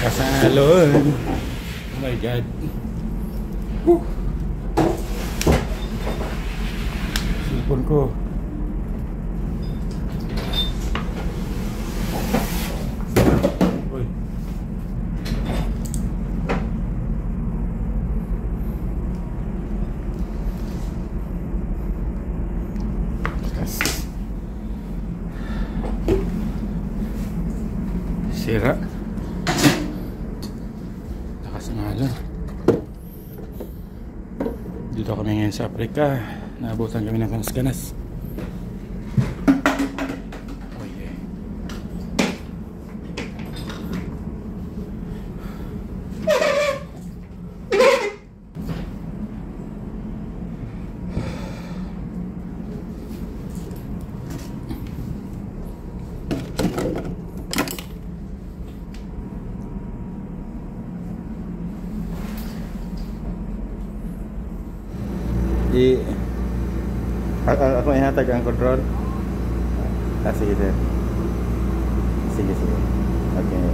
Kasalon. Oh my god. Sipon ko. Uy. Sira. Dito kami ngayon sa Africa. Naabutan kami ng kanas-kanas. Oh yeah. Ako ihatag ang control. Sige sir. Sige. Okay.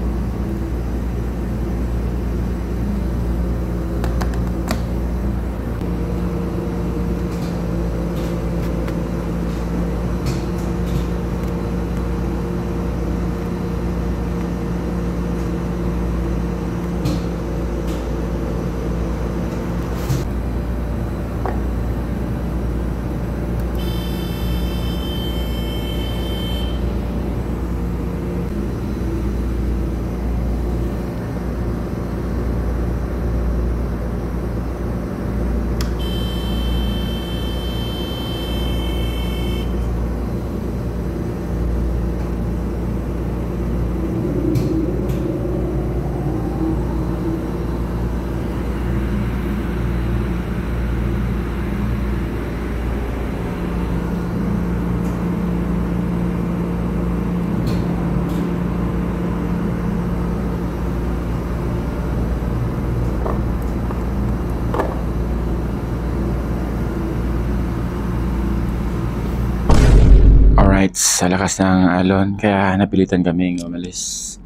Alright, sa lakas ng alon, kaya napilitan kaming umalis.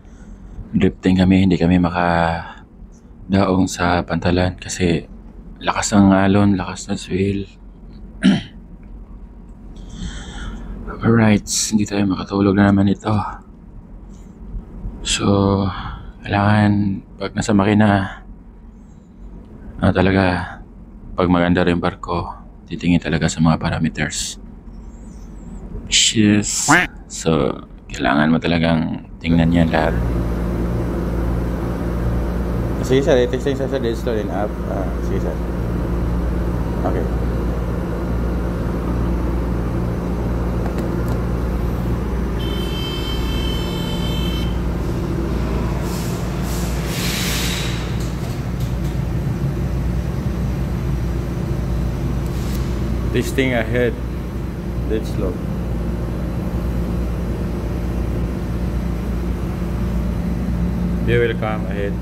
Drifting kami, hindi kami makadaong sa pantalan kasi lakas ng alon, lakas ng swell. Alright, hindi tayo makatulog na naman ito. So, kailangan pag nasa makina, talaga, pag maganda rin barko, titingin talaga sa mga parameters. Yes. So, kailangan mo talagang tingnan yan lahat. Sige sir, i-testing sir, slow din up. Sige sir. Okay. Testing ahead. Dead slow. You will come ahead.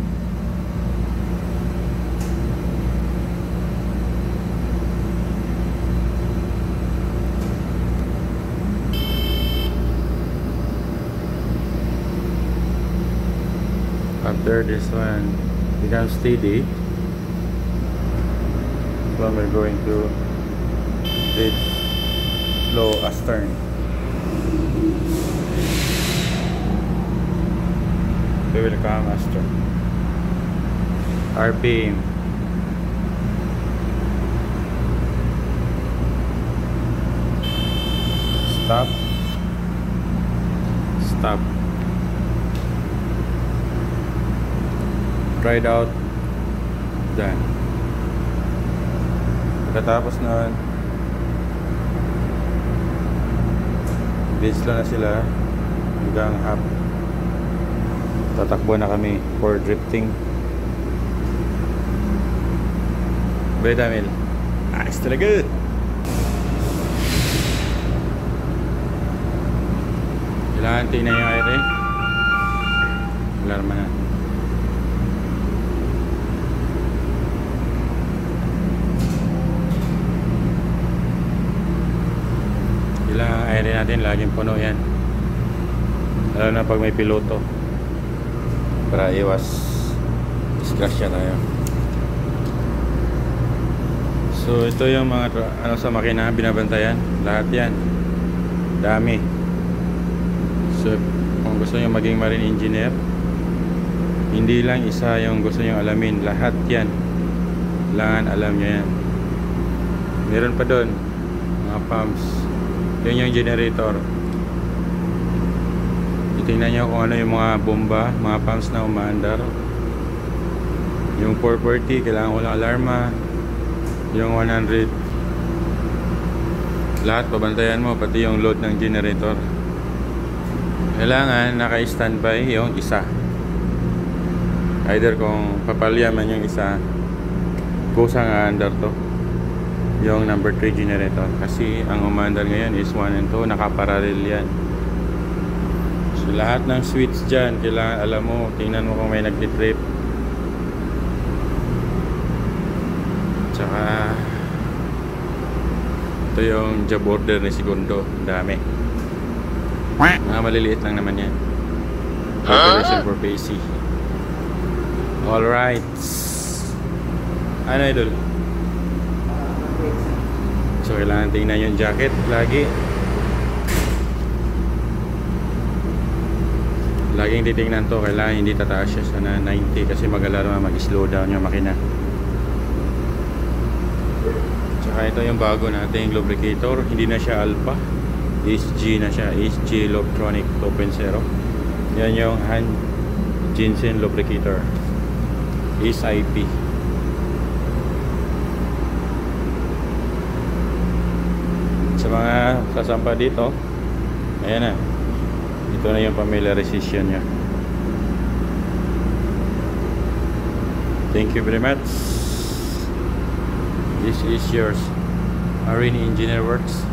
After this one becomes steady, so we're going to dead slow astern. We will come astern. RPM. Stop. Stop. Tried out. Done. Pagkatapos nun, base lang na sila hanggang half. tatakbo na kami for drifting. Beta Mil, ayos talaga. Kailangan tingnan yung air eh. Alarma na. Kailangan air natin laging puno yan, lalo na pag may piloto, para iwas disgrasya tayo. So ito yung mga ano sa makina binabantayan, lahat yan, dami. So kung gusto nyo maging marine engineer, hindi lang isa yung gusto nyo alamin, lahat yan kailangan alam nyo yan. Meron pa doon mga pumps, yun yung generator. Titingnan nyo kung ano yung mga bomba, mga pumps na umaandar. Yung 440 kailangan walang alarma. Yung 100 lahat babantayan mo, pati yung load ng generator. Kailangan naka-standby yung isa, either kung papalya man yung isa, kusang aandar to yung number 3 generator, kasi ang umaandar ngayon is 1 and 2, nakaparallel yan. So lahat ng switch dyan kailangan alam mo, tingnan mo kung may nagtitrip. Tsaka ito yung job order ni Segundo, dami, mga maliliit lang naman yan. Preparation for PC. Alright, ano idol? So kailangan tingnan yung jacket lagi. Laging titingnan to, kailangan hindi tataas siya sa 90 kasi mag-alarma, mag-slow down yung makina. Tsaka ito yung bago nating lubricator, hindi na siya Alpha, SG na siya, SG Lobtronic 2.0. Yan yung Han Jensen lubricator, SIP. Sa mga sasampa dito, ayan na, ito na yung familiarization nya. Thank you very much. This is yours Marine Engineer Works.